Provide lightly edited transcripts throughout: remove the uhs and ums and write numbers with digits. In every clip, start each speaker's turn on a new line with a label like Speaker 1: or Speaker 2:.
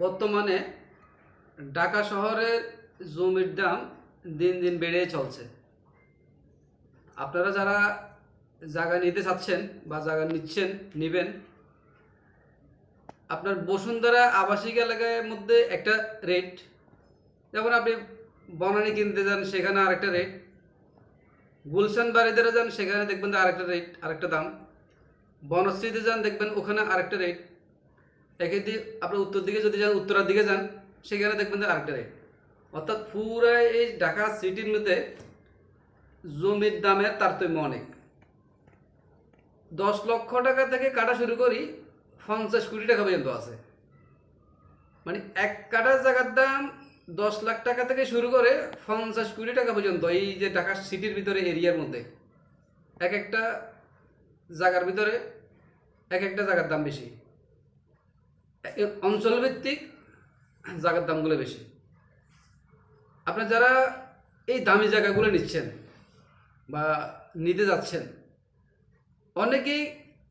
Speaker 1: বর্তমানে ঢাকা শহরের জমির দাম দিন দিন বেড়ে চলছে। আপনারা যারা জায়গা নিতে চাচ্ছেন বা জায়গা নেবেন, আপনার বসুন্ধরা আবাসিক এলাকার মধ্যে একটা রেট, যেমন আপনি বনানী কিনতে যান সেখানে আরেকটা রেট, গুলশান বাড়িদারে যান সেখানে দেখবেন আরেকটা রেট, আরেকটা দাম, বনশ্রীতে যান দেখবেন ওখানে আরেকটা রেট, একে দিয়ে আপনার উত্তর দিকে যদি যান, উত্তরার দিকে যান সেখানে দেখবেন আরেকটা রেট। অর্থাৎ পুরো এই ঢাকা সিটির মধ্যে জমির দামের তারতম্য অনেক। 10 লক্ষ টাকা থেকে কাটা শুরু করি 50 কোটি টাকা পর্যন্ত আছে। মানে এক কাটা জায়গার দাম 10 লাখ টাকা থেকে শুরু করে 50 কোটি টাকা পর্যন্ত। এই যে ঢাকা সিটির ভিতরে এরিয়ার মধ্যে এক একটা জায়গার ভিতরে এক একটা জায়গার দাম বেশি, অঞ্চলভিত্তিক জায়গার দামগুলো বেশি। আপনার যারা এই দামি জায়গাগুলো নিচ্ছেন বা নিতে যাচ্ছেন, অনেকেই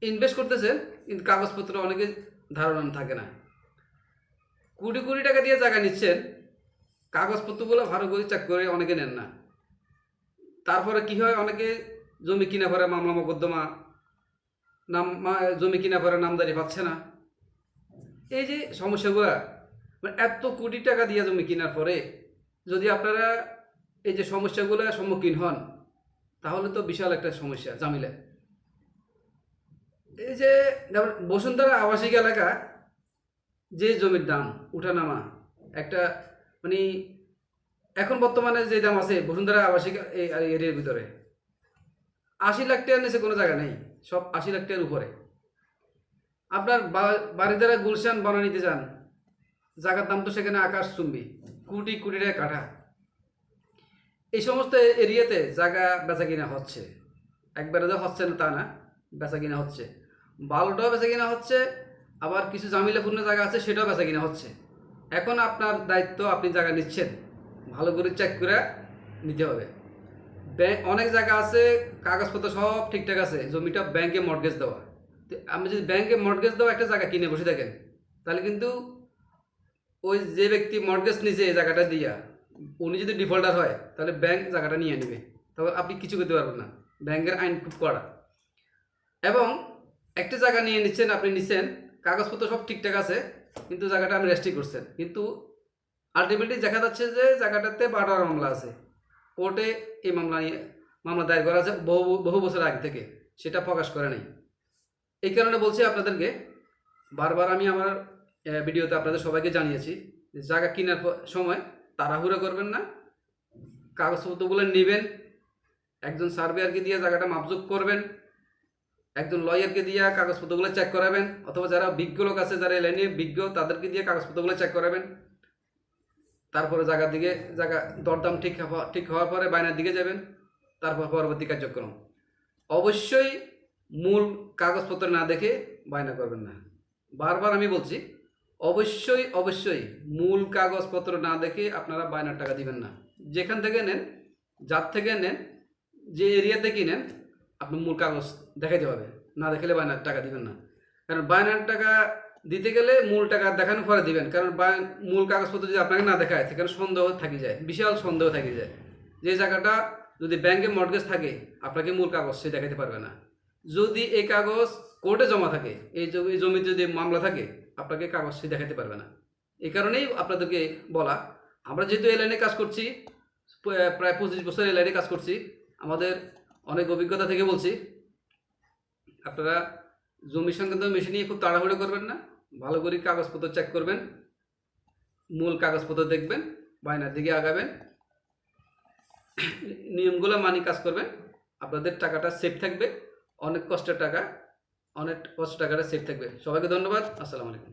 Speaker 1: ইনভেস্ট করতেছেন কিন্তু কাগজপত্র অনেকে ধারণা থাকে না। কোটি কোটি টাকা দিয়ে জায়গা নিচ্ছেন, কাগজপত্রগুলো ভালো করে চেক করে অনেকে নেন না। তারপরে কি হয়, অনেকে জমি কিনা পরে মামলা মোকদ্দমা, জমি কিনা পরে নামদারি পাচ্ছে না। এই যে সমস্যাগুলো, মানে এত কোটি টাকা দিয়ে জমি কেনার পরে যদি আপনারা এই যে সমস্যাগুলো সম্মুখীন হন, তাহলে তো বিশাল একটা সমস্যা, জামিলা। এই যে বসুন্ধরা আবাসিক এলাকা, যে জমির দাম উঠানামা একটা, মানে এখন বর্তমানে যে দাম আছে বসুন্ধরা আবাসিক এরিয়ার ভিতরে, 80 লাখ টাকার নিচে কোনো জায়গা নেই, সব 80 লাখ টাকার উপরে। আপনার বাড়িদারা গুলশান বনানীতে যান, জায়গার দাম তো সেখানে আকাশ চুম্বি, কোটি কোটি টাকা কাঠা। এই সমস্ত এরিয়াতে জায়গা বেচা কিনা হচ্ছে, একবারে তো হচ্ছে না তা না, বেচা কিনা হচ্ছে, ভালোটাও বেচা কিনা হচ্ছে, আবার কিছু জামিলাপূর্ণ জায়গা আছে সেটাও বেচা কিনা হচ্ছে। এখন আপনার দায়িত্ব, আপনি জায়গা নিচ্ছেন ভালো করে চেক করে নিতে হবে। অনেক জায়গা আছে কাগজপত্র সব ঠিকঠাক আছে, জমিটা ব্যাংকে মর্টগেজ দেওয়া। আপনি যদি ব্যাংকে মর্টগেজ দেওয়া একটা জায়গা কিনে বসে থাকেন, তাহলে কিন্তু ওই যে ব্যক্তি মর্টগেজ নিছে এই জায়গাটা দিয়া, উনি যদি ডিফল্টার হয় তাহলে ব্যাংক জায়গাটা নিয়ে নেবে, তবে আপনি কিছু করতে পারবেন না। ব্যাংকের আইন খুব কড়া। এবং একটা জায়গা নিয়ে নিচ্ছেন, আপনি নিচ্ছেন কাগজপত্র সব ঠিকঠাক আছে, কিন্তু জায়গাটা আপনি রেজিস্ট্রি করছেন, কিন্তু আলটিমেটলি দেখা যাচ্ছে যে জায়গাটাতে 12টা মামলা আছে, কোর্টে এই মামলা দায়ের করা আছে বহু বছর আগে থেকে, সেটা প্রকাশ করে নাই। এই কারণে বলছি আপনাদেরকে, বারবার আমি আমার ভিডিওতে আপনাদের সবাইকে জানিয়েছি যে জায়গা কেনার সময় তাড়াহুড়ো করবেন না, কাগজপত্রগুলো নেবেন, একজন সার্ভেয়ারকে দিয়ে জায়গাটা মাপজোক করবেন, একজন লয়ারকে দিয়ে কাগজপত্রগুলো চেক করাবেন, অথবা যারা বিজ্ঞ লোক আছে, যারা লাইনে বিজ্ঞ, তাদেরকে দিয়ে কাগজপত্রগুলো চেক করাবেন। তারপরে জায়গা দরদাম ঠিক হওয়ার পরে বায়নার দিকে যাবেন, তারপর পরবর্তী কার্যক্রম। অবশ্যই মূল কাগজপত্র না দেখে বায়না করবেন না। বারবার আমি বলছি, অবশ্যই মূল কাগজপত্র না দেখে আপনারা বায়নার টাকা দিবেন না। যেখান থেকে নেন, যার থেকে নেন, যে এরিয়াতে কিনেন, আপনি মূল কাগজ দেখাইতে হবে, না দেখালে বায়নার টাকা দিবেন না। কারণ বায়নার টাকা দিতে গেলে মূল টাকা দেখানোর পরে দিবেন, কারণ মূল কাগজপত্র যদি আপনাকে না দেখায় সেখানে সন্দেহ থাকি যায়, বিশাল সন্দেহ থাকি যায়। যে জায়গাটা যদি ব্যাংকে মর্টগেজ থাকে, আপনাকে মূল কাগজ সে দেখাতে পারবে না। যদি এই কাগজ কোর্টে জমা থাকে, এই জমিতে যদি মামলা থাকে, আপনাকে কাগজ সে দেখাতে পারবে না। এই কারণেই আপনাদেরকে বলা, আমরা যেহেতু এই লাইনে কাজ করছি, প্রায় 25 বছর এই লাইনে কাজ করছি, আমাদের অনেক অভিজ্ঞতা থেকে বলছি, আপনারা জমি সংক্রান্ত মেশিন নিয়ে খুব তাড়াহুড়ো করবেন না, ভালো করে কাগজপত্র চেক করবেন, মূল কাগজপত্র দেখবেন, বায়নার দিকে আগাবেন, নিয়মগুলো মানি কাজ করবেন, আপনাদের টাকাটা সেফ থাকবে। অনেক কষ্টের টাকা, অনেক কষ্টের টাকাটা সেফ থাকবে। সবাইকে ধন্যবাদ। আসসালামু আলাইকুম।